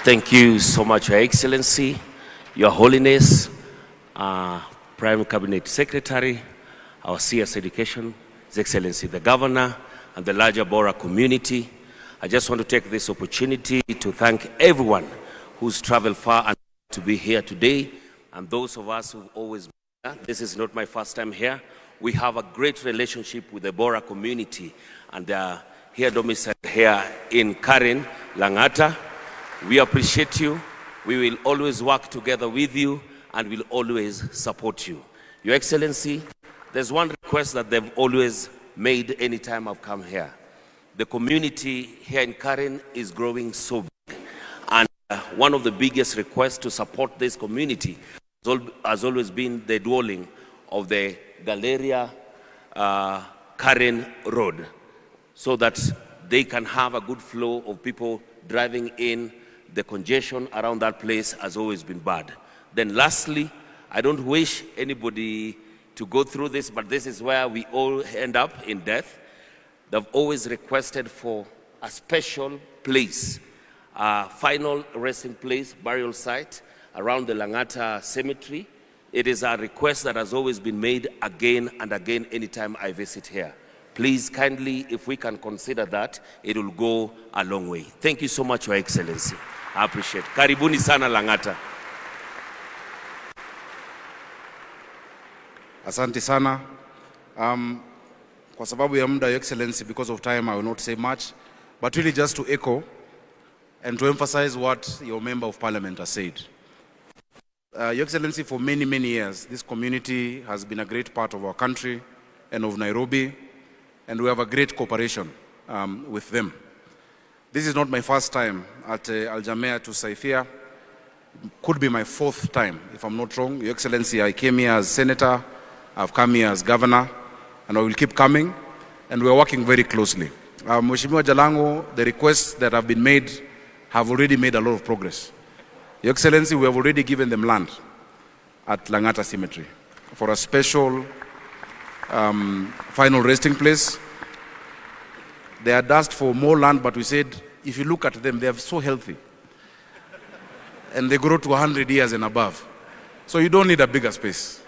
Thank you so much, Your Excellency, Your Holiness, Prime Cabinet Secretary, our CS Education, His Excellency the Governor, and the larger Bohra community. I just want to take this opportunity to thank everyone who's traveled far and to be here today, and those of us who've always been here. This is not my first time here. We have a great relationship with the Bohra community, and here domiciled here in Karen, Langata. We appreciate you. We will always work together with you and will always support you. Your Excellency, there's one request that they've always made anytime I've come here. The community here in Karen is growing so big, and one of the biggest requests to support this community has always been the dwelling of the Galleria Karen Road, so that they can have a good flow of people driving in. The congestion around that place has always been bad. Then lastly, I don't wish anybody to go through this, but this is where we all end up in death. They've always requested for a special place, a final resting place, burial site around the Langata cemetery. It is a request that has always been made again and again anytime I visit here. Please kindly, if we can consider that, it will go a long way. Thank you so much, Your Excellency. I appreciate it. Karibuni sana Langata. Asante sana. Kwa sababu ya muda, Your Excellency, because of time, I will not say much, but really just to echo and to emphasize what your Member of Parliament has said. Your Excellency, for many, many years, this community has been a great part of our country and of Nairobi, and we have a great cooperation with them. This is not my first time at Al Jamea to Saifia. Could be my fourth time, if I'm not wrong. Your Excellency, I came here as Senator, I've come here as Governor, and I will keep coming, and we're working very closely. Mheshimiwa Jalango, the requests that have been made have already made a lot of progress. Your Excellency, we have already given them land at Langata Cemetery for a special final resting place. They had asked for more land, but we said, if you look at them, they are so healthy. And they grow to 100 years and above. So you don't need a bigger space.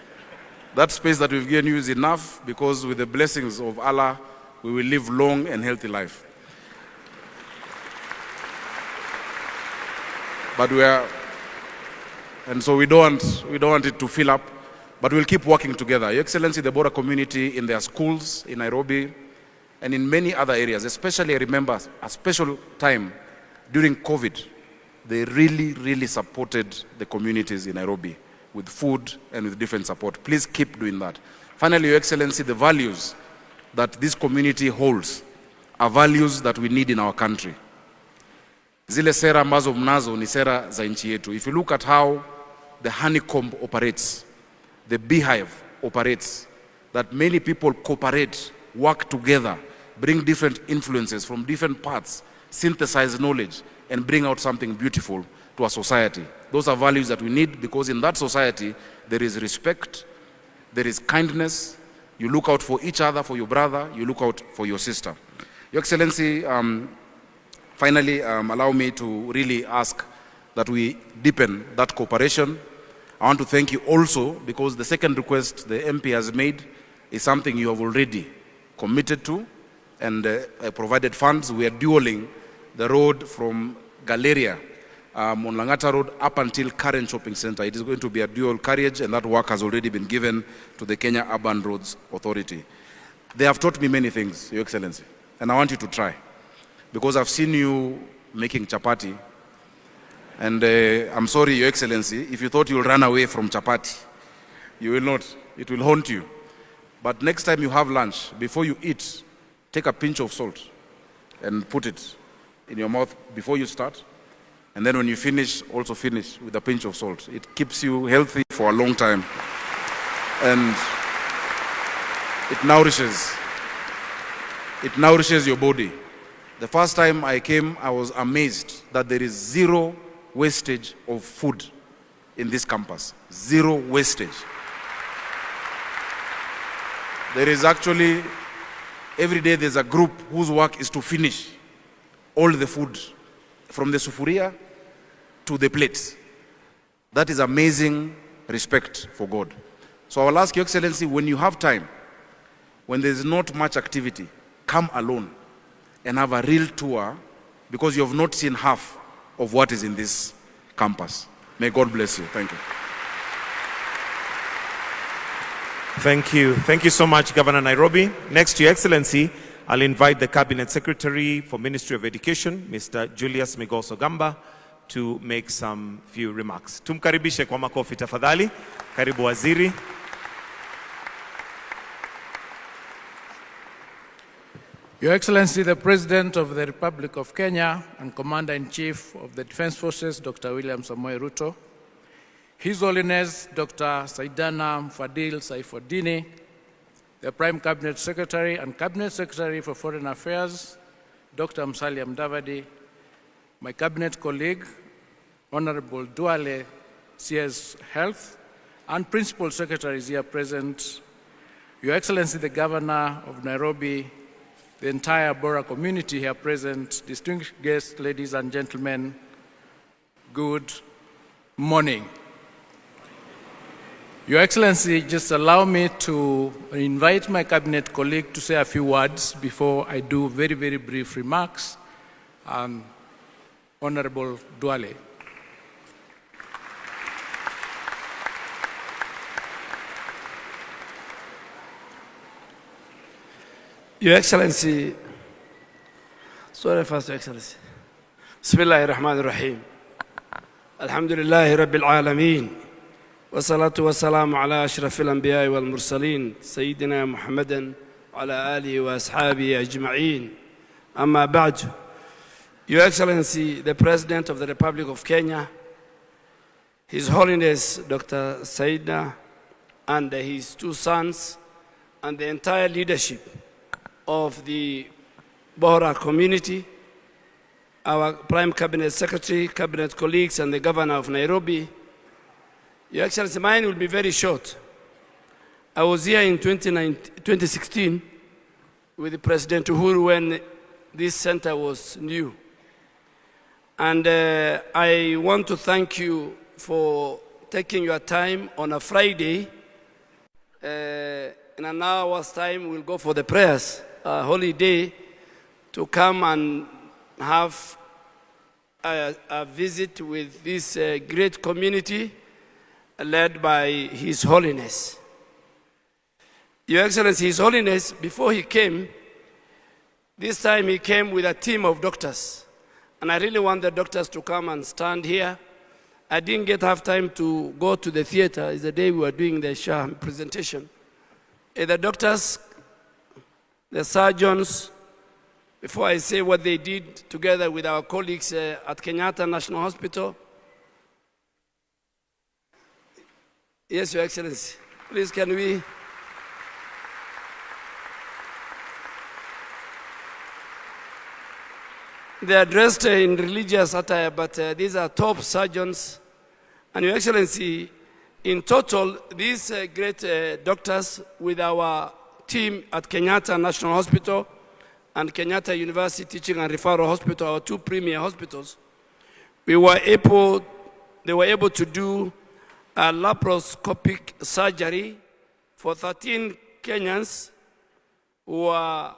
That space that we've given you is enough, because with the blessings of Allah, we will live long and healthy life. But and so we don't want it to fill up, but we'll keep working together. Your Excellency, the Bohra community in their schools in Nairobi and in many other areas, especially I remember a special time during COVID, they really, really supported the communities in Nairobi with food and with different support. Please keep doing that. Finally, Your Excellency, the values that this community holds are values that we need in our country. Zile sera ambazo mnazo ni sera za nchi yetu. If you look at how the honeycomb operates, the beehive operates, that many people cooperate, work together, bring different influences from different parts, synthesize knowledge, and bring out something beautiful to our society. Those are values that we need, because in that society, there is respect, there is kindness. You look out for each other, for your brother, you look out for your sister. Your Excellency, finally, allow me to really ask that we deepen that cooperation. I want to thank you also, because the second request the MP has made is something you have already committed to and provided funds. We are dualing the road from Galleria, on Langata Road, up until Karen Shopping Center. It is going to be a dual carriage, and that work has already been given to the Kenya Urban Roads Authority. They have taught me many things, Your Excellency, and I want you to try, because I've seen you making chapati, and I'm sorry, Your Excellency, if you thought you'll run away from chapati, you will not. It will haunt you. But next time you have lunch, before you eat, take a pinch of salt and put it in your mouth before you start. And then when you finish, also finish with a pinch of salt. It keeps you healthy for a long time. And it nourishes your body. The first time I came, I was amazed that there is zero wastage of food in this campus. Zero wastage. There is actually, every day there's a group whose work is to finish all the food from the sufuria to the plate. That is amazing respect for God. So I will ask Your Excellency, when you have time, when there is not much activity, come alone and have a real tour, because you have not seen half of what is in this campus. May God bless you. Thank you. Thank you. Thank you so much, Governor Nairobi. Next, Your Excellency, I'll invite the Cabinet Secretary for Ministry of Education, Mr. Julius Migos Ogamba, to make some few remarks. Tumkaribishe kwa makofi tafadhali. Karibu Waziri. Your Excellency, the President of the Republic of Kenya and Commander-in-Chief of the Defense Forces, Dr. William Samoei Ruto, His Holiness Dr. Saidana Mfadil Saifuddin, the Prime Cabinet Secretary and Cabinet Secretary for Foreign Affairs, Dr. Musalia Mudavadi, my Cabinet colleague, Honorable Duale, CS Health, and Principal Secretaries here present, Your Excellency, the Governor of Nairobi, the entire Bohra community here present, distinguished guests, ladies and gentlemen, good morning. Your Excellency, just allow me to invite my Cabinet colleague to say a few words before I do very, very brief remarks. Honorable Duale. Your Excellency, sorry first, Your Excellency. Bismillahir Rahmanir Rahim. Alhamdulillahi Rabbil Alameen. Wassalatu wassalamu ala ashrafil anbiya'i wal mursaleen. Sayyidina Muhammadan wa ala alihi wa ashabihi ajma'een. Amma ba'd. Your Excellency, the President of the Republic of Kenya, His Holiness Dr. Saidna, and his two sons, and the entire leadership of the Bohra community, our Prime Cabinet Secretary, Cabinet colleagues, and the Governor of Nairobi. Your Excellency, mine will be very short. I was here in 2016 with President Uhuru when this center was new. And I want to thank you for taking your time on a Friday. In an hour's time, we'll go for the prayers, a holiday, to come and have a visit with this great community led by His Holiness. Your Excellency, His Holiness, before he came, this time he came with a team of doctors. And I really want the doctors to come and stand here. I didn't get half time to go to the theater. It's the day we were doing the Shah presentation. The doctors, the surgeons, before I say what they did together with our colleagues at Kenyatta National Hospital. Yes, Your Excellency. Please, can we? They are dressed in religious attire, but these are top surgeons. And Your Excellency, in total, these great doctors with our team at Kenyatta National Hospital and Kenyatta University Teaching and Referral Hospital, our two premier hospitals, they were able to do a laparoscopic surgery for 13 Kenyans who are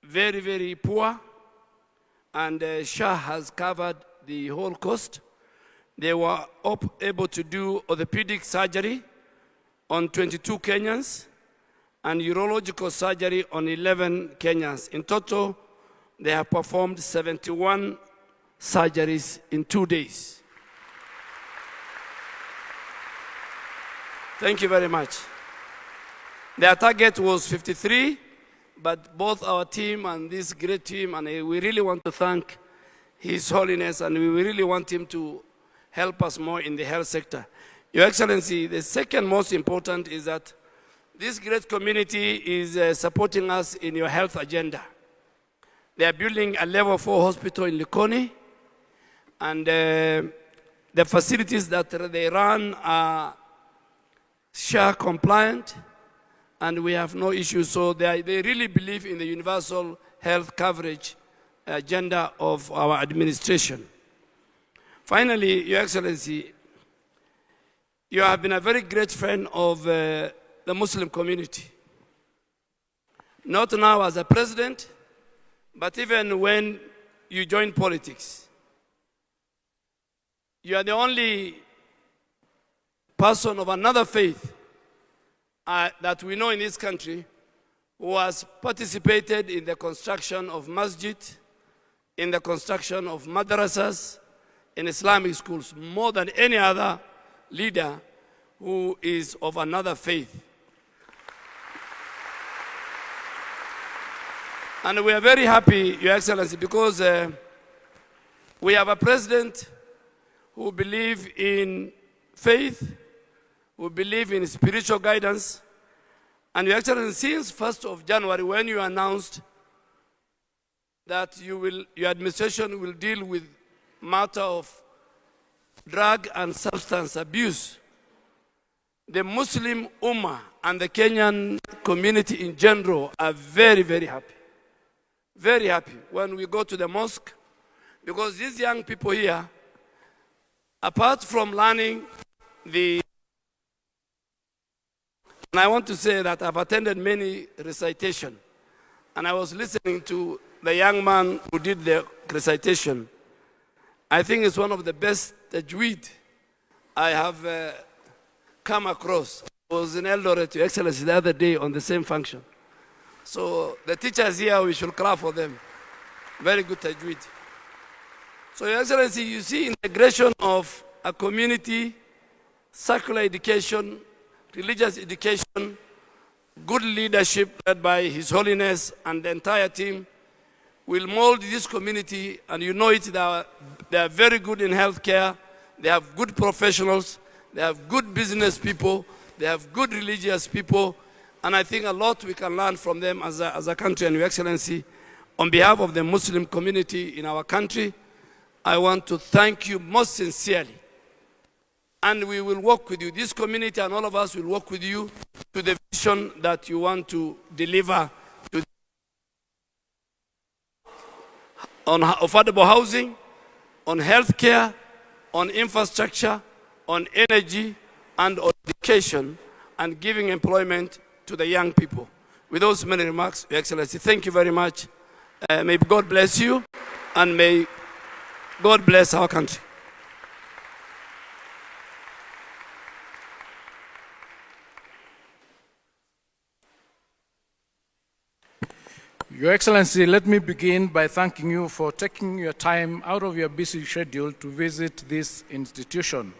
very, very poor, and Shah has covered the whole cost. They were able to do orthopedic surgery on 22 Kenyans and urological surgery on 11 Kenyans. In total, they have performed 71 surgeries in 2 days. Thank you very much. Their target was 53, but both our team and this great team, and we really want to thank His Holiness, and we really want him to help us more in the health sector. Your Excellency, the second most important is that this great community is supporting us in your health agenda. They are building a level 4 hospital in Likoni, and the facilities that they run are Shah compliant, and we have no issues. So they really believe in the universal health coverage agenda of our administration. Finally, Your Excellency, you have been a very great friend of the Muslim community. Not now as a president, but even when you joined politics. You are the only person of another faith that we know in this country who has participated in the construction of masjid, in the construction of madrasas, in Islamic schools, more than any other leader who is of another faith. And we are very happy, Your Excellency, because we have a president who believes in faith, who believes in spiritual guidance. And Your Excellency, since 1st of January, when you announced that your administration will deal with matter of drug and substance abuse, the Muslim Ummah and the Kenyan community in general are very, very happy. Very happy when we go to the mosque, because these young people here, apart from learning and I want to say that I've attended many recitation, and I was listening to the young man who did the recitation. I think it's one of the best tajweed I have come across. I was in Eldoret, Your Excellency, the other day on the same function. So the teachers here, we should clap for them. Very good tajweed. So Your Excellency, you see integration of a community, secular education, religious education, good leadership led by His Holiness and the entire team will mold this community, and you know it, they are very good in healthcare, they have good professionals, they have good business people, they have good religious people, and I think a lot we can learn from them as a country. And Your Excellency, on behalf of the Muslim community in our country, I want to thank you most sincerely. And we will work with you. This community and all of us will work with you to the vision that you want to deliver to on affordable housing, on healthcare, on infrastructure, on energy, and on education, and giving employment to the young people. With those many remarks, Your Excellency, thank you very much. May God bless you, and may God bless our country. Your Excellency, let me begin by thanking you for taking your time out of your busy schedule to visit this institution.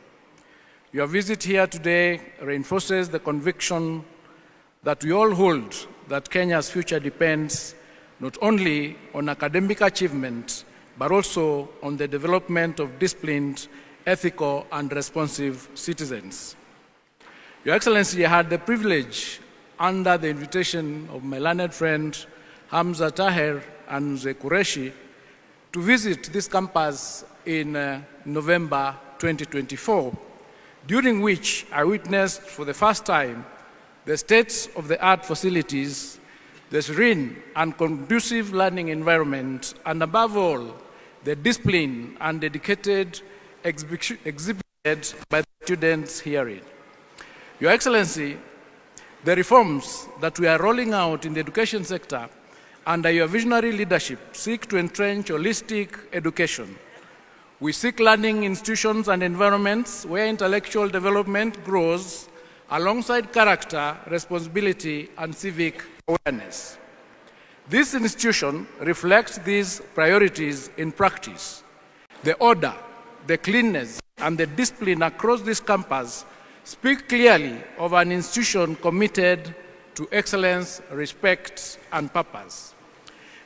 Your visit here today reinforces the conviction that we all hold that Kenya's future depends not only on academic achievement, but also on the development of disciplined, ethical, and responsive citizens. Your Excellency, I had the privilege, under the invitation of my learned friend Hamza Taher and Mzee Qureshi, to visit this campus in November 2024, during which I witnessed for the first time the state-of-the-art facilities, the serene and conducive learning environment, and above all, the discipline and dedicated exhibited by the students herein. Your Excellency, the reforms that we are rolling out in the education sector under your visionary leadership seek to entrench holistic education. We seek learning institutions and environments where intellectual development grows alongside character, responsibility, and civic awareness. This institution reflects these priorities in practice. The order, the cleanness, and the discipline across this campus speak clearly of an institution committed to excellence, respect, and purpose.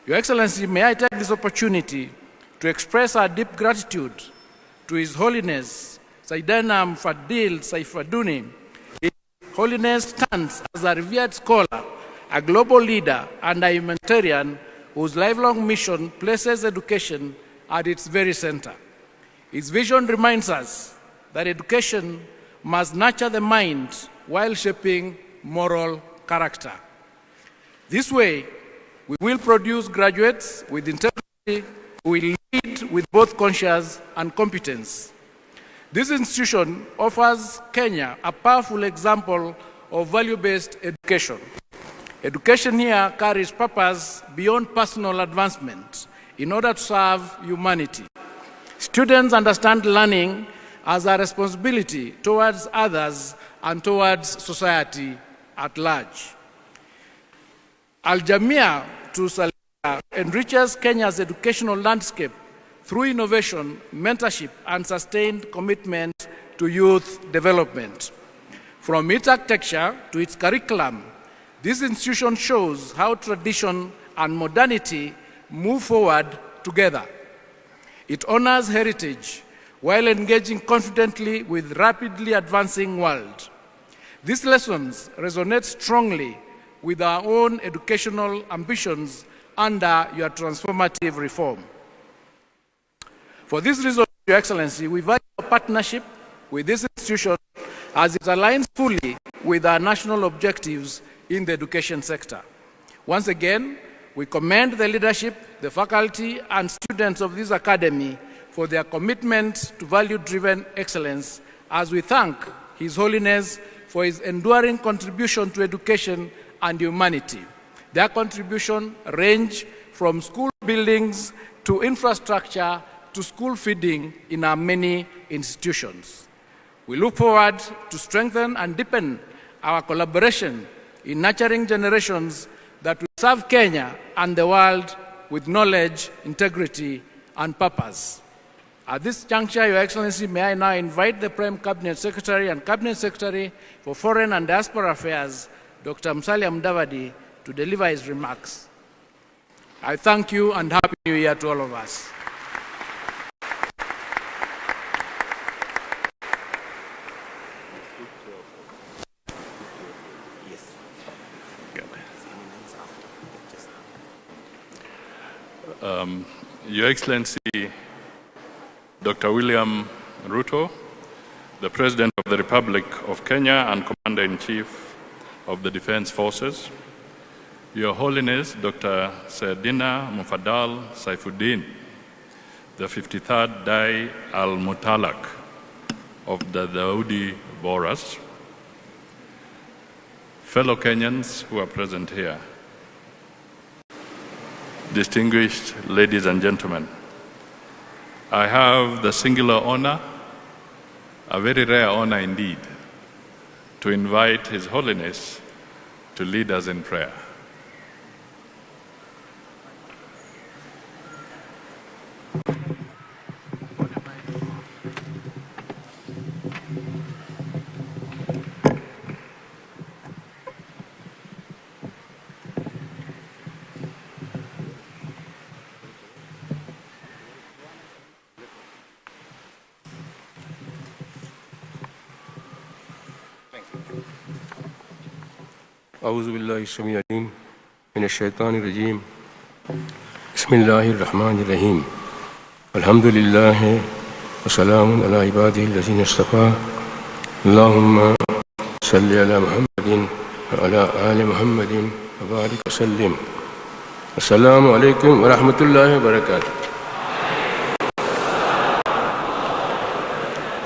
Your Excellency, may I take this opportunity to express our deep gratitude to His Holiness Saidana Mfadil Saifaduni. His Holiness stands as a revered scholar, a global leader, and a humanitarian whose lifelong mission places education at its very center. His vision reminds us that education must nurture the mind while shaping moral character. This way, we will produce graduates with integrity who will lead with both conscience and competence. This institution offers Kenya a powerful example of value-based education. Education here carries purpose beyond personal advancement in order to serve humanity. Students understand learning as a responsibility towards others and towards society at large. Al-Jamia to Salika enriches Kenya's educational landscape through innovation, mentorship, and sustained commitment to youth development. From its architecture to its curriculum, this institution shows how tradition and modernity move forward together. It honors heritage while engaging confidently with rapidly advancing world. These lessons resonate strongly with our own educational ambitions under your transformative reform. For this reason, Your Excellency, we value a partnership with this institution as it aligns fully with our national objectives in the education sector. Once again, we commend the leadership, the faculty, and students of this academy for their commitment to value-driven excellence, as we thank His Holiness for his enduring contribution to education and humanity. Their contribution range from school buildings to infrastructure to school feeding in our many institutions. We look forward to strengthen and deepen our collaboration in nurturing generations that will serve Kenya and the world with knowledge, integrity, and purpose. At this juncture, Your Excellency, may I now invite the Prime Cabinet Secretary and Cabinet Secretary for Foreign and Diaspora Affairs, Dr. Dawoodi, to deliver his remarks. I thank you and Happy New Year to all of us. Your Excellency, Dr. William Ruto, the President of the Republic of Kenya and Commander-in-Chief of the Defense Forces, Your Holiness, Dr. Sayyidina Mufaddal Saifuddin, the 53rd Dai Al-Mutalak of the Dawoodi Bohras, fellow Kenyans who are present here, distinguished ladies and gentlemen, I have the singular honor, a very rare honor indeed, to invite His Holiness to lead us in prayer. أعوذ بالله السميع العليم من الشيطان الرجيم بسم الله الرحمن الرحيم الحمد لله وسلام على عباده الذين اصطفى اللهم صل على محمد وعلى آل محمد وبارك وسلم السلام عليكم ورحمة الله وبركاته.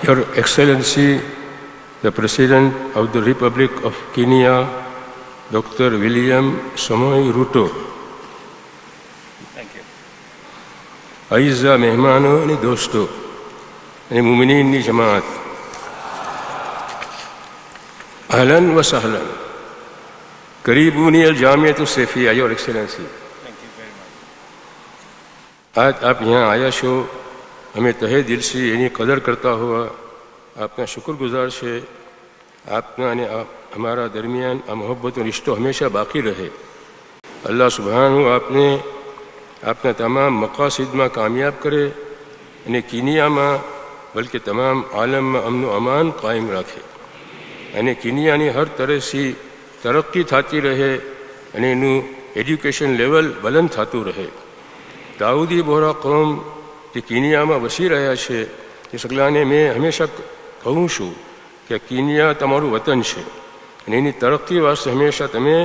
Your Excellency, the President of the Republic of Kenya, Dr. William Samoei Ruto. Thank you. अइज़ा मेहमानों ने दोस्तों ने मुमिनीन ने जमात अहलन व सहलन करीबूनी अल जामियत Saifia. Your excellency, आज आप यहाँ आया शो हमें तहे दिल से यानी कदर करता हुआ आपका शुक्रगुजार से आपना ने हमारा दरमियान मोहब्बत और रिश्तों हमेशा बाकी रहे. अल्लाह सुब्हानहू आपने अपना तमाम मकासद में कामयाब करे यानी कीनिया में बल्कि तमाम आलम में अमन व अमान कायम रखे यानी कीनिया ने हर तरह से तरक्की थाती रहे यानी एनु एजुकेशन लेवल बुलंद थातू रहे. दाऊदी बोहरा कौम જે કીનિયામાં વસી રહ્યા છે એ સગલાને મેં હંમેશા કહું છું કે કીનિયા તમારું વતન છે અને એની તરક્કી વાસ્તે હંમેશા તમે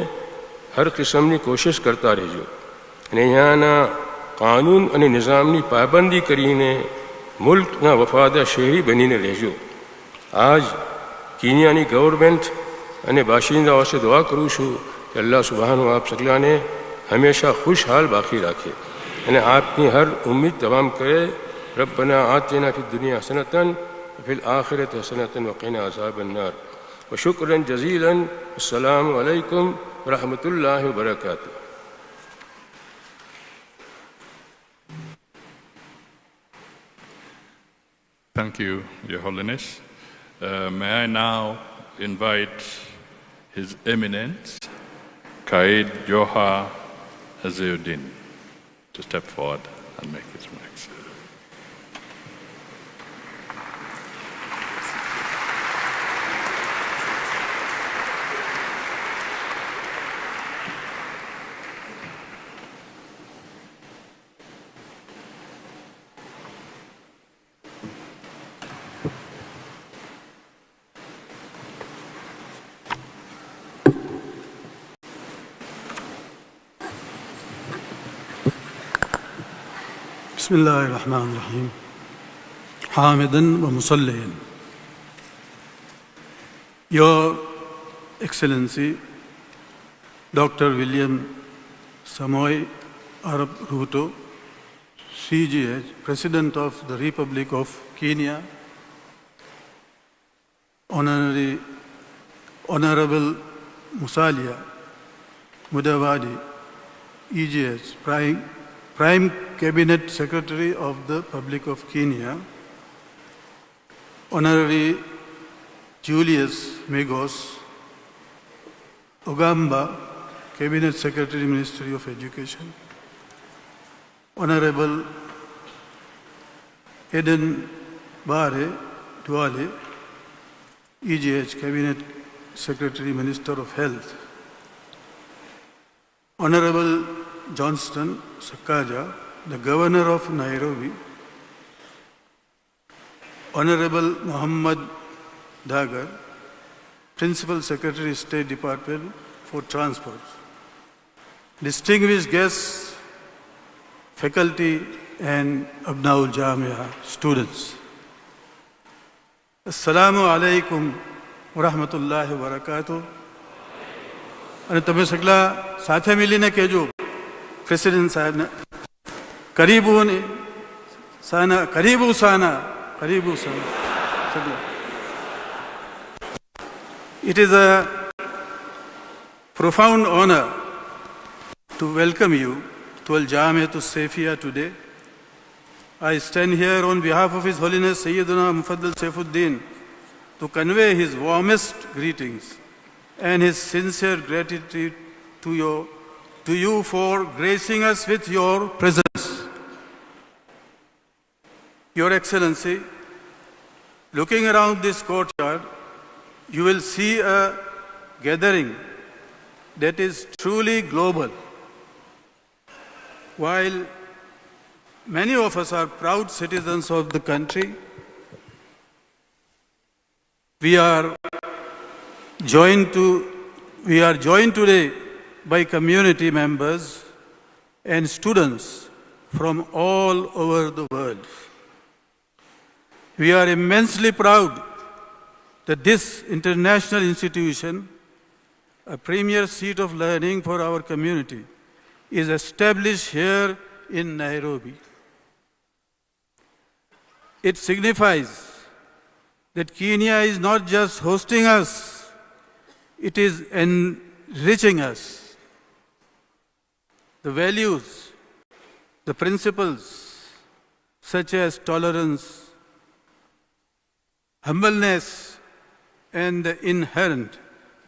હર કિસ્મની કોશિશ કરતા રહેજો અને અહીંયાના કાનૂન અને નિઝામની પાબંદી કરીને મુલ્કના વફાદાર શહેરી બનીને રહેજો. આજ કીનિયાની ગવર્મેન્ટ અને બાશિંદાઓ પાસે દુઆ કરું છું કે અલ્લાહ સુબહાનો આપ સગલાને હંમેશા ખુશહાલ બાકી રાખે અને આપની હર ઉમ્મીદ તમામ કરે. રબ્બના આતિના ફિદ દુનિયા હસનતન fill આખિરત હસનતન વકિના અઝાબન નાર. વશુક્રન જઝીલન. અસ્સલામુ અલૈકુમ વરહમતુલ્લાહિ વબરકાતુહ. Thank you, Your Holiness. May I now invite His Eminence, Qaid Johar Aziuddin, to step forward and make his remarks. بسم الله الرحمن الرحيم حامدا ومصليا. Your Excellency Dr. William Samoei Arap Ruto, CGH, President of the Republic of Kenya, Honorable Musalia Mudavadi, EGH, Prime Cabinet Secretary of the Republic of Kenya, Honorary Julius Migos Ogamba, Cabinet Secretary, Ministry of Education, Honorable Eden Bare Duale, EGH, Cabinet Secretary, Minister of Health, Honorable Johnston Sakaja, the Governor of Nairobi, Honorable Muhammad Dagar, Principal Secretary, State Department for Transport, distinguished guests, faculty and Abnaul Jamia students. Assalamu alaikum wa rahmatullahi wa barakatuh. અને તમે સગલા સાથે મળીને કહેજો president સાહેબને કરીબુ સાના. It is a profound honor to welcome you to Al Jamiat Safia today. I stand here on behalf of His Holiness Sayyidina Mufaddal Saifuddin to convey his warmest greetings and his sincere gratitude to you for gracing us with your presence. Your Excellency, looking around this courtyard, you will see a gathering that is truly global. While many of us are proud citizens of the country, we are joined today by community members and students from all over the world. We are immensely proud that this international institution, a premier seat of learning for our community, is established here in Nairobi. It signifies that Kenya is not just hosting us, it is enriching us. The values, the principles such as tolerance, humbleness, and the inherent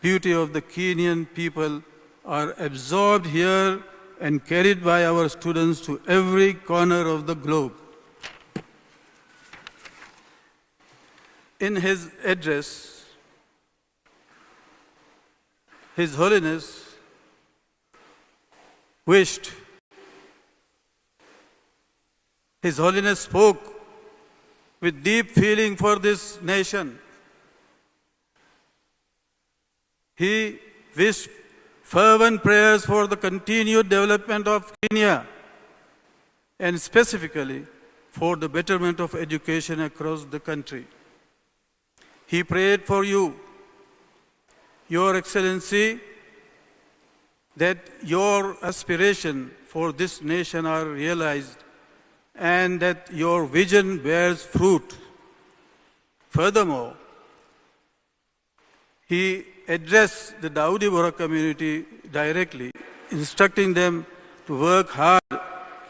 beauty of the Kenyan people are absorbed here and carried by our students to every corner of the globe. In his address, His Holiness spoke with deep feeling for this nation. He wished fervent prayers for the continued development of Kenya and specifically for the betterment of education across the country. He prayed for you, Your Excellency, that your aspiration for this nation are realized and that your vision bears fruit. Furthermore, he addressed the Dawoodi Bohra community directly, instructing them to work hard,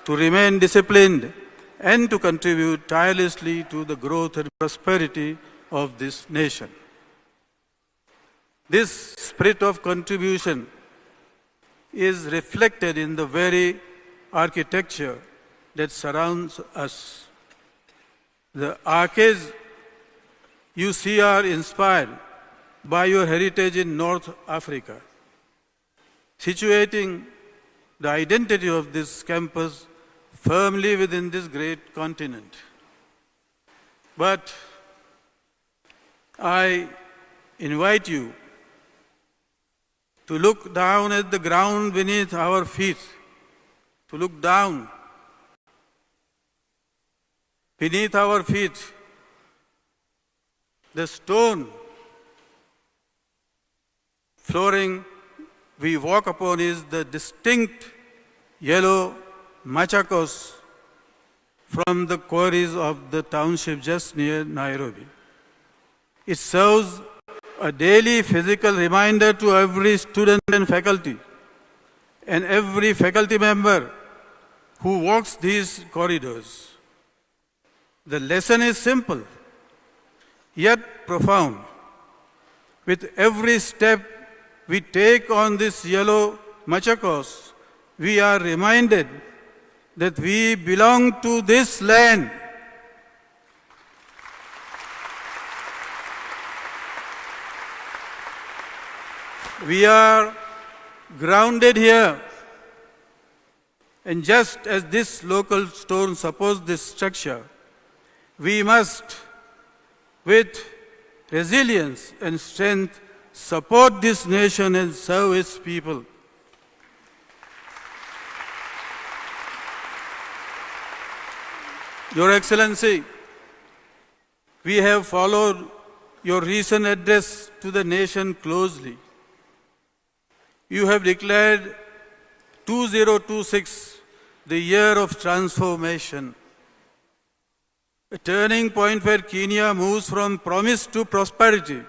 to remain disciplined, and to contribute tirelessly to the growth and prosperity of this nation. This spirit of contribution is reflected in the very architecture that surrounds us. The arcades you see are inspired by your heritage in North Africa, situating the identity of this campus firmly within this great continent. But I invite you to look down at the ground beneath our feet, to look down beneath our feet. The stone flooring we walk upon is the distinct yellow machakos from the quarries of the township just near Nairobi. It serves a daily physical reminder to every student and faculty, and every faculty member who walks these corridors. The lesson is simple, yet profound. With every step we take on this yellow machakos, we are reminded that we belong to this land. We are grounded here. And just as this local stone supports this structure, we must, with resilience and strength, support this nation and serve its people. Your Excellency, we have followed your recent address to the nation closely. You have declared 2026 the year of transformation, a turning point where Kenya moves from promise to prosperity.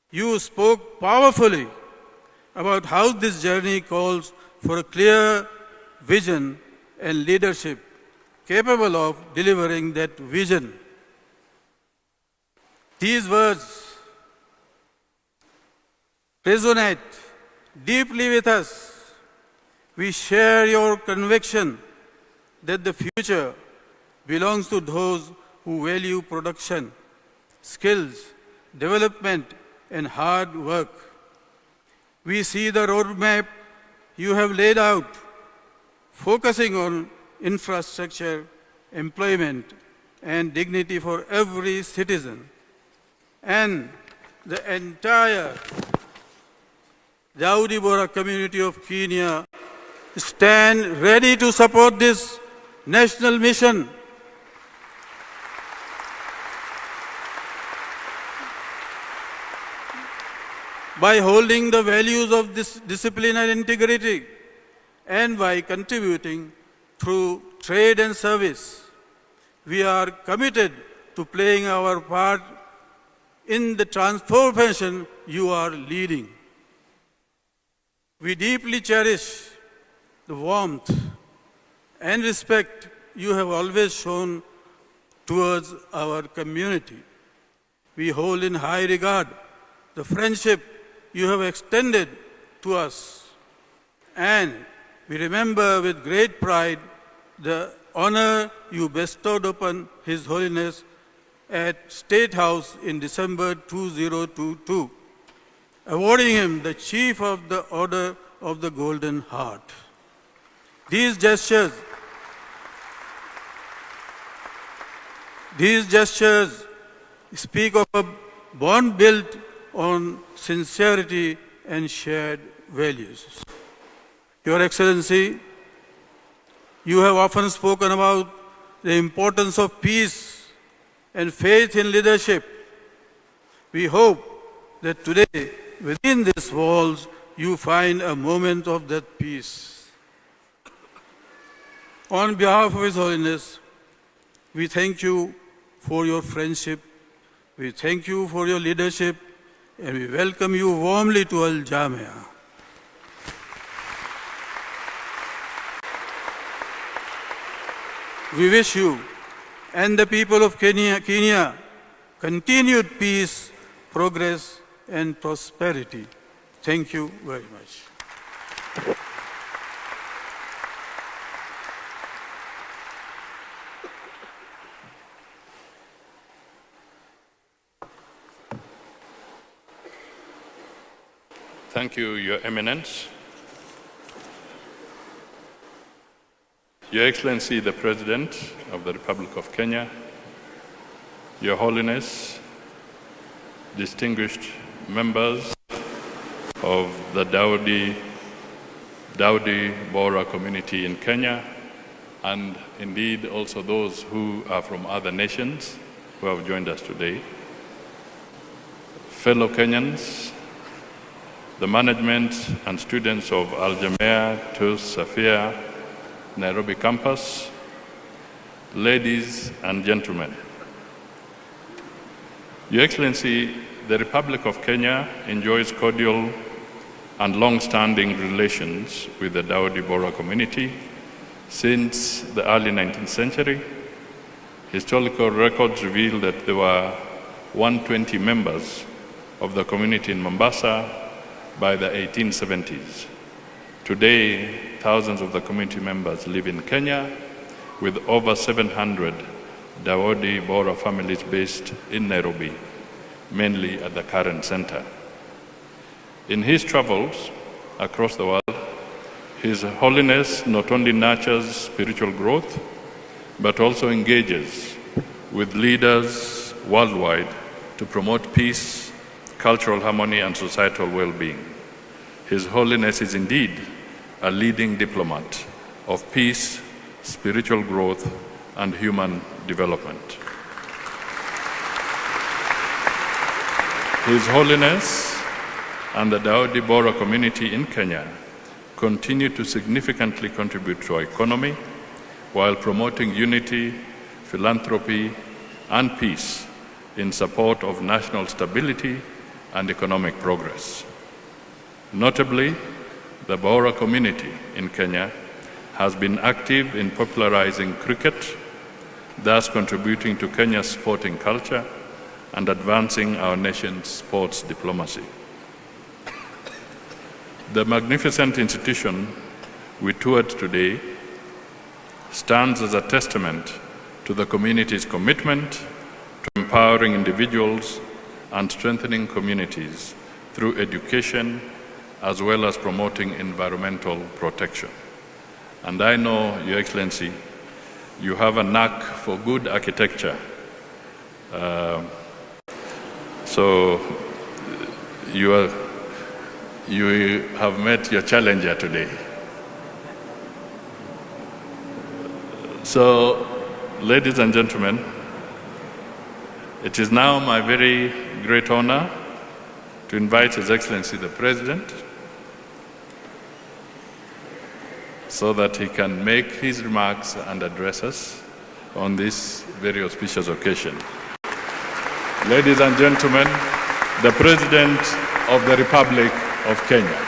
You spoke powerfully about how this journey calls for a clear vision and leadership capable of delivering that vision. These words resonate deeply with us. We share your conviction that the future belongs to those who value production, skills, development, and hard work. We see the roadmap you have laid out, focusing on infrastructure, employment, and dignity for every citizen. And the entire Dawoodi Bohra community of Kenya stand ready to support this national mission. By holding the values of this discipline and integrity, and by contributing through trade and service, we are committed to playing our part in the transformation you are leading. We deeply cherish the warmth and respect you have always shown towards our community. We hold in high regard the friendship you have extended to us, and we remember with great pride the honor you bestowed upon His Holiness at State House in December 2022, awarding him the Chief of the Order of the Golden Heart. These gestures speak of a bond built on sincerity and shared values. Your Excellency, you have often spoken about the importance of peace and faith in leadership. We hope that today, within these walls, you find a moment of that peace. On behalf of His Holiness, we thank you for your friendship, we thank you for your leadership, and we welcome you warmly to Al Jamia. We wish you and the people of Kenya continued peace, progress, and prosperity. Thank you very much. Thank you, Your Eminence. Your Excellency, the President of the Republic of Kenya, Your Holiness, distinguished members of the Dawoodi Bohra community in Kenya, and indeed also those who are from other nations who have joined us today. Fellow Kenyans, the management and students of Al Jamia to Safia Nairobi campus, ladies and gentlemen. Your Excellency, the Republic of Kenya enjoys cordial and long-standing relations with the Dawoodi Bohra community since the early 19th century. Historical records reveal that there were 120 members of the community in Mombasa by the 1870s. Today, thousands of the community members live in Kenya, with over 700 Dawoodi Bohra families based in Nairobi, mainly at the current center. In his travels across the world, His Holiness not only nurtures spiritual growth, but also engages with leaders worldwide to promote peace, cultural harmony, and societal well-being. His Holiness is indeed a leading diplomat of peace, spiritual growth, and human development. His Holiness and the Dawoodi Bohra community in Kenya continue to significantly contribute to our economy while promoting unity, philanthropy, and peace in support of national stability and economic progress. Notably, the Bohra community in Kenya has been active in popularizing cricket, thus contributing to Kenya's sporting culture and advancing our nation's sports diplomacy. The magnificent institution we toured today stands as a testament to the community's commitment to empowering individuals and strengthening communities through education, as well as promoting environmental protection. And I know, Your Excellency, you have a knack for good architecture. So you have met your challenger today. So, ladies and gentlemen, it is now my very great honor to invite His Excellency the President so that he can make his remarks and address us on this very auspicious occasion. Ladies and gentlemen, the President of the Republic of Kenya.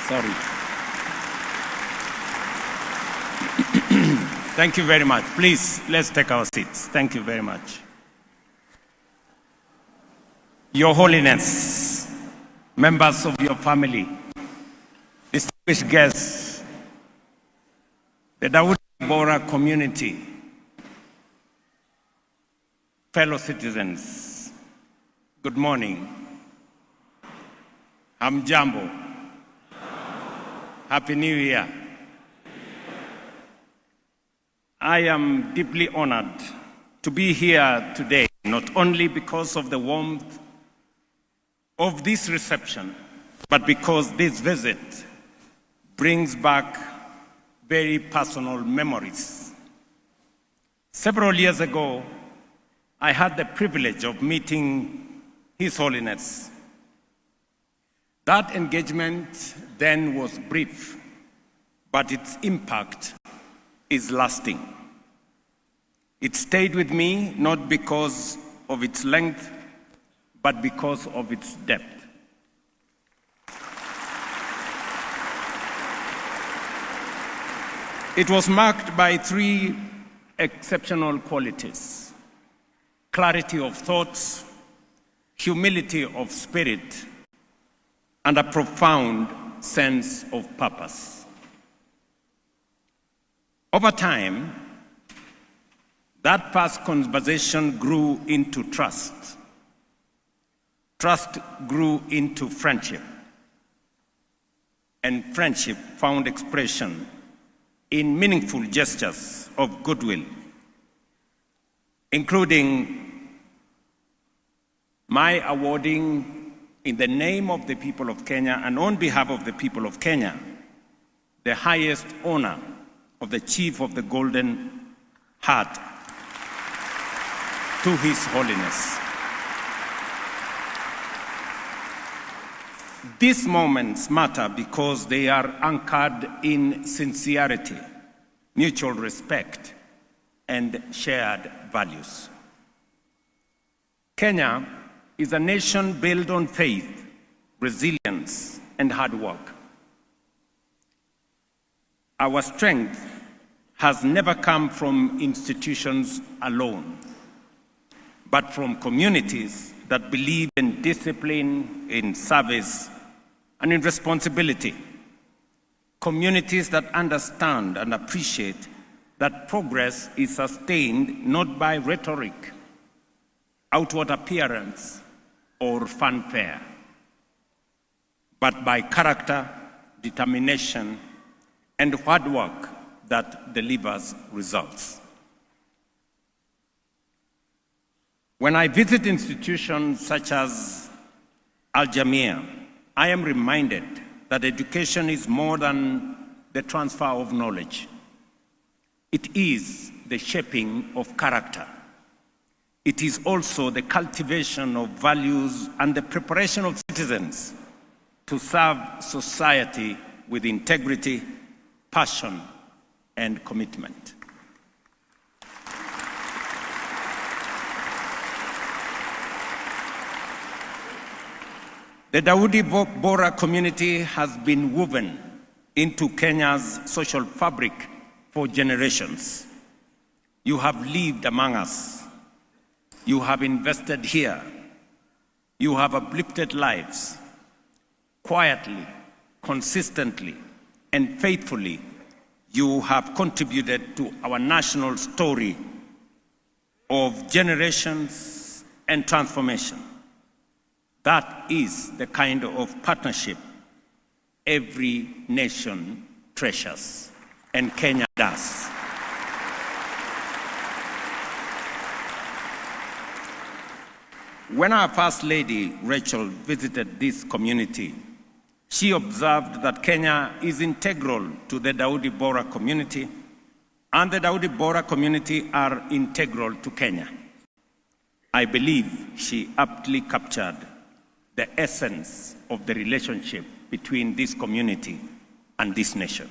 Sorry. Thank you very much. Please, let's take our seats. Thank you very much. Your Holiness, members of your family, distinguished guests, the Dawoodi Bohra community, fellow citizens, good morning. Hamjambo. Happy New Year. I am deeply honored to be here today, not not only because of the warmth of this reception, but because this visit brings back very personal memories. Several years ago, I had the privilege of meeting His Holiness. That engagement then was brief, but its impact is lasting. It stayed with me not because of its length, but because of its depth. It was marked by three exceptional qualities: clarity of thoughts, humility of spirit, and a profound sense of purpose. Over time, that past conversation grew into trust. Trust grew into friendship, and friendship found expression in meaningful gestures of goodwill, including my awarding, in the name of the people of Kenya and on behalf of the people of Kenya, the highest honor of the Chief of the Golden Heart to His Holiness. These moments matter because they are anchored in sincerity, mutual respect, and shared values. Kenya is a nation built on faith, resilience, and hard work. Our strength has never come from institutions alone, but from communities that believe in discipline, in service, and in responsibility. Communities that understand and appreciate that progress is sustained not by rhetoric, outward appearance, or fanfare, but by character, determination, and hard work that delivers results. When I visit institutions such as Al Jamia, I am reminded that education is more than the transfer of knowledge. It is the shaping of character. It is also the cultivation of values and the preparation of citizens to serve society with integrity, passion, and commitment. The Dawoodi Bohra community has been woven into Kenya's social fabric for generations. You have lived among us. You have invested here. You have uplifted lives. Quietly, consistently, and faithfully, you have contributed to our national story of generations and transformation. That is the kind of partnership every nation treasures, and Kenya does. When our First Lady, Rachel, visited this community, she observed that Kenya is integral to the Dawoodi Bohra community, and the Dawoodi Bohra community are integral to Kenya. I believe she aptly captured the essence of the relationship between this community and this nation.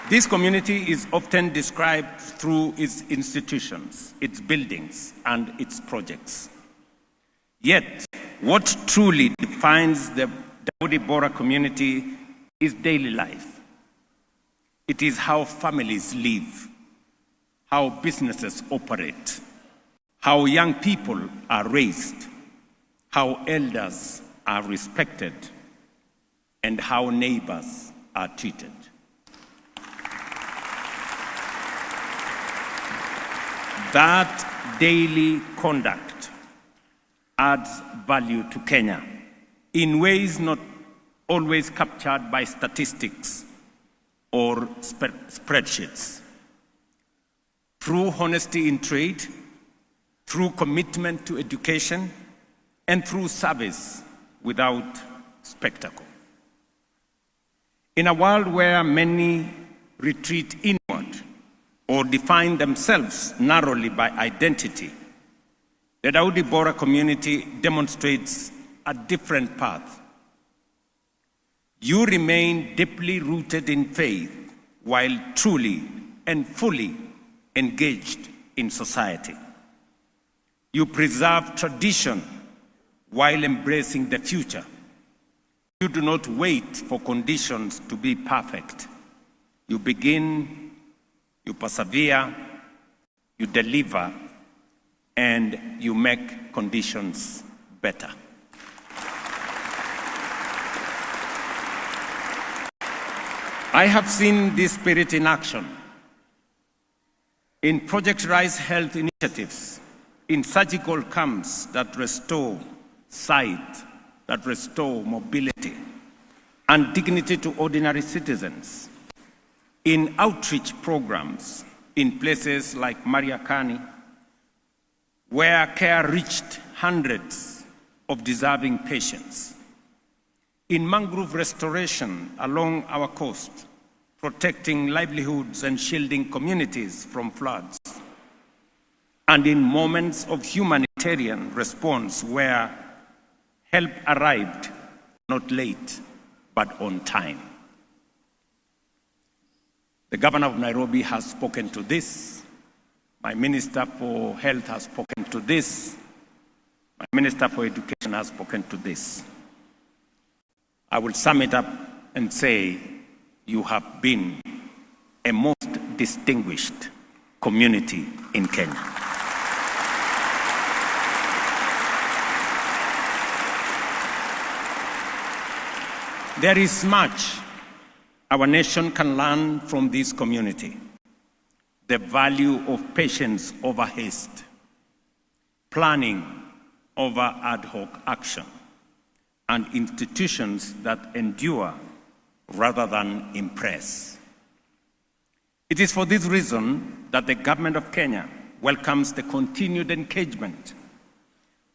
This community is often described through its institutions, its buildings, and its projects. Yet, what truly defines the Dawoodi Bohra community is daily life. It is how families live, how businesses operate, how young people are raised, how elders are respected, and how neighbors are treated. That daily conduct adds value to Kenya in ways not always captured by statistics or spreadsheets. through honesty in trade, through commitment to education, and through service without spectacle. In a world where many retreat inward or define themselves narrowly by identity, the Dawoodi Bohra community demonstrates a different path. You remain deeply rooted in faith while truly and fully engaged in society. You preserve tradition while embracing the future. You do not wait for conditions to be perfect. You begin, you persevere, you deliver, and you make conditions better. I have seen this spirit in action in Project Rise Health initiatives, in surgical camps that restore sight, that restore mobility and dignity to ordinary citizens, in outreach programs in places like Mariakani, where care reached hundreds of deserving patients, in mangrove restoration along our coast, protecting livelihoods and shielding communities from floods, and in moments of humanitarian response where help arrived not late, but on time. The governor of Nairobi has spoken to this. My Minister for Health has spoken to this. My Minister for Education has spoken to this. I will sum it up and say, you have been a most distinguished community in Kenya. There is much our nation can learn from this community. The value of patience over haste, planning over ad hoc action, and institutions that endure rather than impress. It is for this reason that the government of Kenya welcomes the continued engagement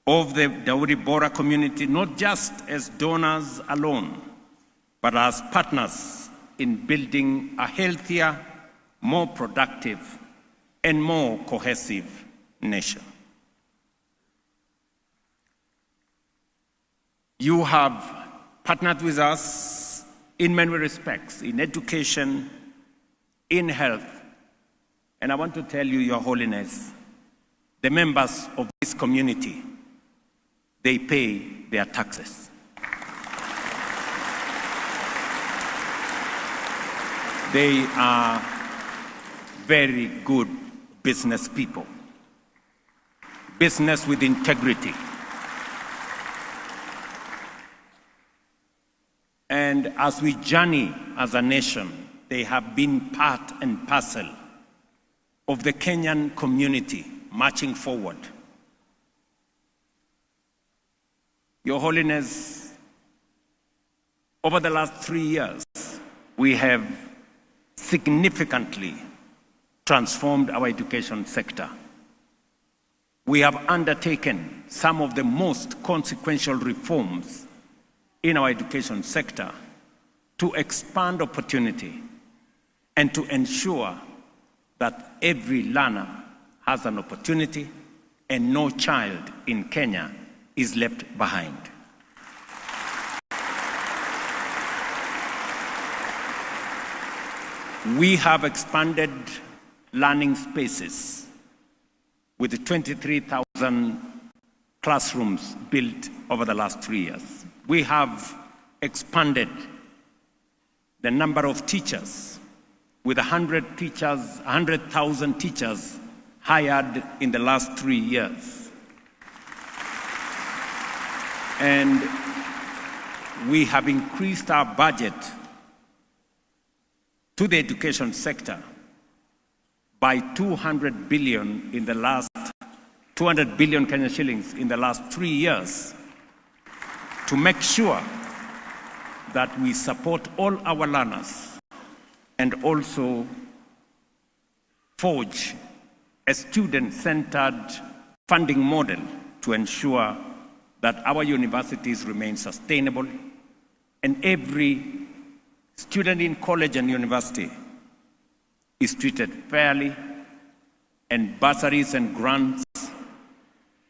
of the Dawoodi Bohra community, not just as donors alone, but as partners in building a healthier, more productive, and more cohesive nation. You have partnered with us in many respects, in education, in health, and I want to tell you, Your Holiness, the members of this community, they pay their taxes. They are very good business people, business with integrity. And as we journey as a nation, they have been part and parcel of the Kenyan community marching forward. Your Holiness, over the last 3 years, we have significantly transformed our education sector. We have undertaken some of the most consequential reforms in our education sector to expand opportunity and to ensure that every learner has an opportunity and no child in Kenya is left behind. We have expanded learning spaces with 23,000 classrooms built over the last 3 years. We have expanded the number of teachers with 100,000 teachers hired in the last 3 years. And we have increased our budget to the education sector by 200 billion Kenyan shillings in the last 3 years to make sure that we support all our learners and also forge a student-centered funding model to ensure that our universities remain sustainable and every student in college and university is treated fairly and bursaries and grants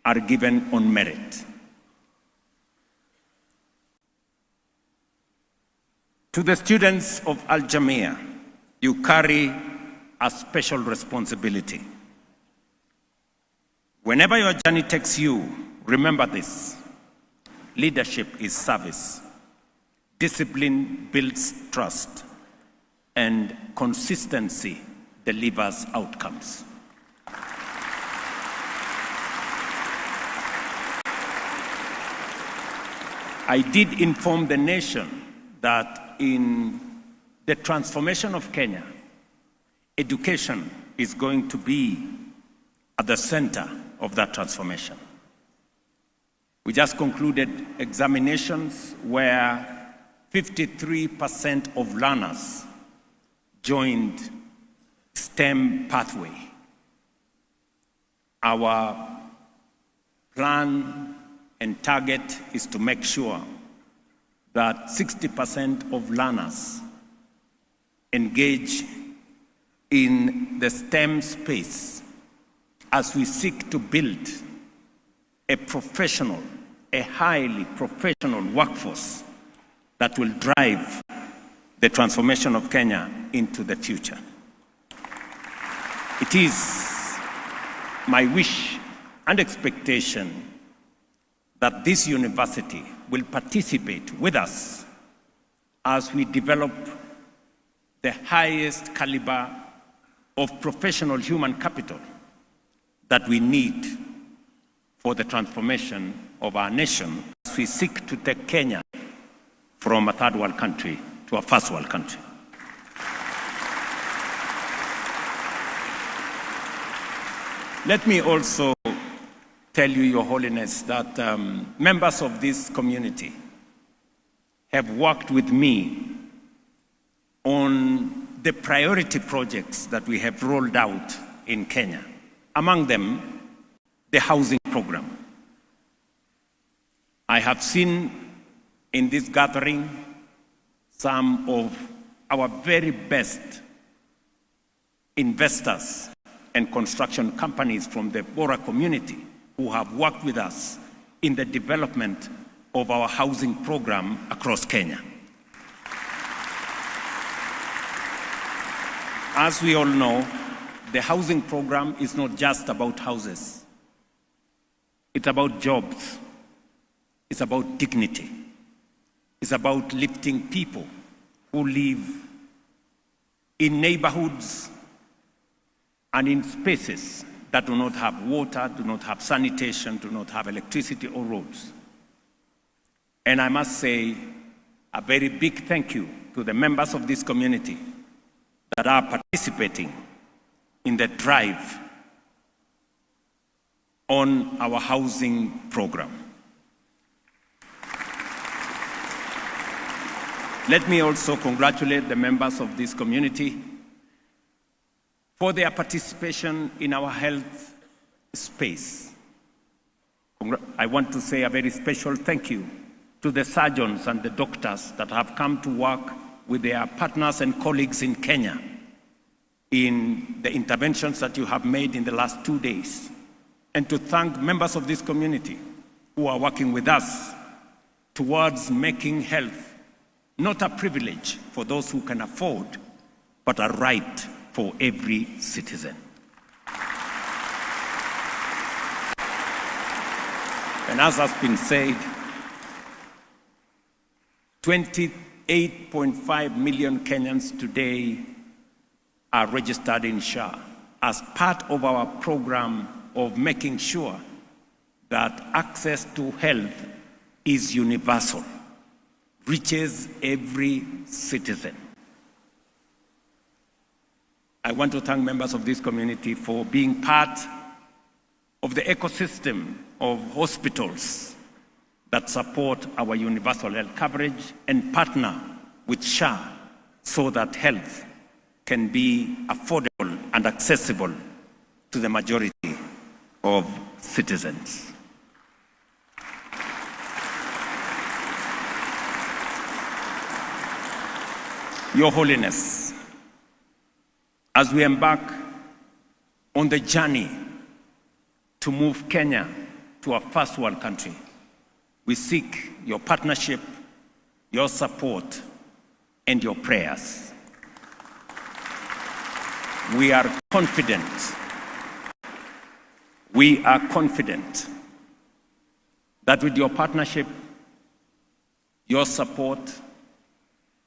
are given on merit. To the students of Al Jamia, you carry a special responsibility. Whenever your journey takes you, remember this: leadership is service, discipline builds trust, and consistency delivers outcomes. I did inform the nation that in the transformation of Kenya, education is going to be at the center of that transformation. We just concluded examinations where 53% of learners joined STEM pathway. Our plan and target is to make sure that 60% of learners engage in the STEM space as we seek to build a professional, a highly professional workforce that will drive the transformation of Kenya into the future. It is my wish and expectation that this university will participate with us as we develop the highest caliber of professional human capital that we need for the transformation of our nation as we seek to take Kenya from a third world country to a first world country. Let me also tell you, Your Holiness, that members of this community have worked with me on the priority projects that we have rolled out in Kenya. Among them, the housing program. I have seen in this gathering some of our very best investors and construction companies from the Bohra community who have worked with us in the development of our housing program across Kenya. As we all know, the housing program is not just about houses. It's about jobs. It's about dignity. It's about lifting people who live in neighborhoods and in spaces that do not have water, do not have sanitation, do not have electricity or roads. And I must say a very big thank you to the members of this community that are participating in the drive on our housing program. Let me also congratulate the members of this community for their participation in our health space. I want to say a very special thank you to the surgeons and the doctors that have come to work with their partners and colleagues in Kenya in the interventions that you have made in the last 2 days, and to thank members of this community who are working with us towards making health not a privilege for those who can afford, but a right for every citizen. And as has been said, 28.5 million Kenyans today are registered in SHA as part of our program of making sure that access to health is universal, reaches every citizen. I want to thank members of this community for being part of the ecosystem of hospitals that support our universal health coverage and partner with SHA so that health can be affordable and accessible to the majority of citizens. Your Holiness, as we embark on the journey to move Kenya to a first world country, we seek your partnership, your support, and your prayers. We are confident that with your partnership, your support,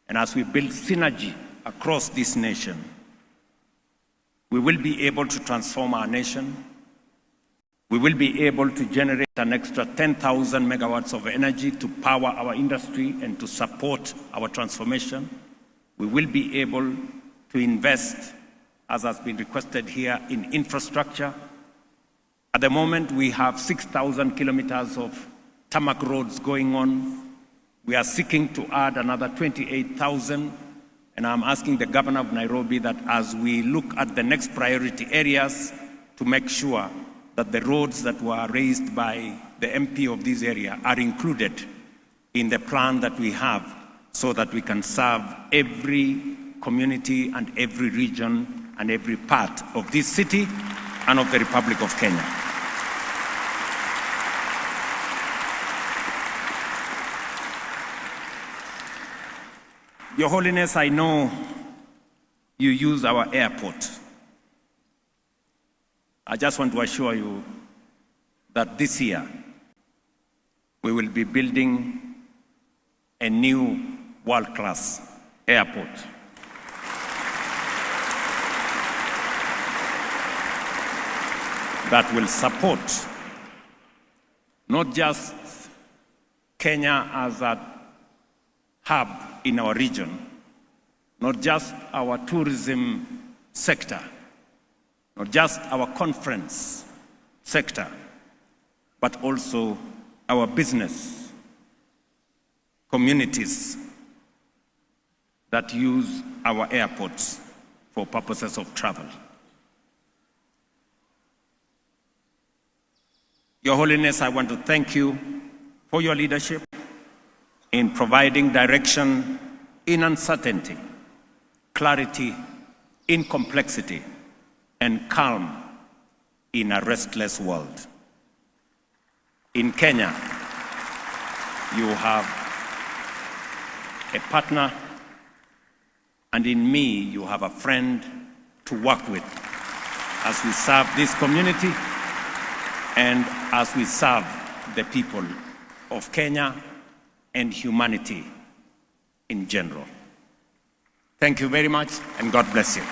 and as we build synergy across this nation, we will be able to transform our nation. We will be able to generate an extra 10,000 megawatts of energy to power our industry and to support our transformation. We will be able to invest, as has been requested here, in infrastructure. At the moment, we have 6,000 kilometers of tarmac roads going on. We are seeking to add another 28,000, and I'm asking the governor of Nairobi that as we look at the next priority areas, to make sure that the roads that were raised by the MP of this area are included in the plan that we have, so that we can serve every community and every region and every part of this city and of the Republic of Kenya. Your Holiness, I know you use our airport. I just want to assure you that this year we will be building a new world-class airport. That will support not just Kenya as a hub in our region, not just our tourism sector, not just our conference sector, but also our business communities that use our airports for purposes of travel. Your Holiness, I want to thank you for your leadership in providing direction in uncertainty, clarity in complexity, and calm in a restless world. In Kenya, you have a partner, and in me, you have a friend to work with as we serve this community and as we serve the people of Kenya and humanity in general. Thank you very much, and God bless you.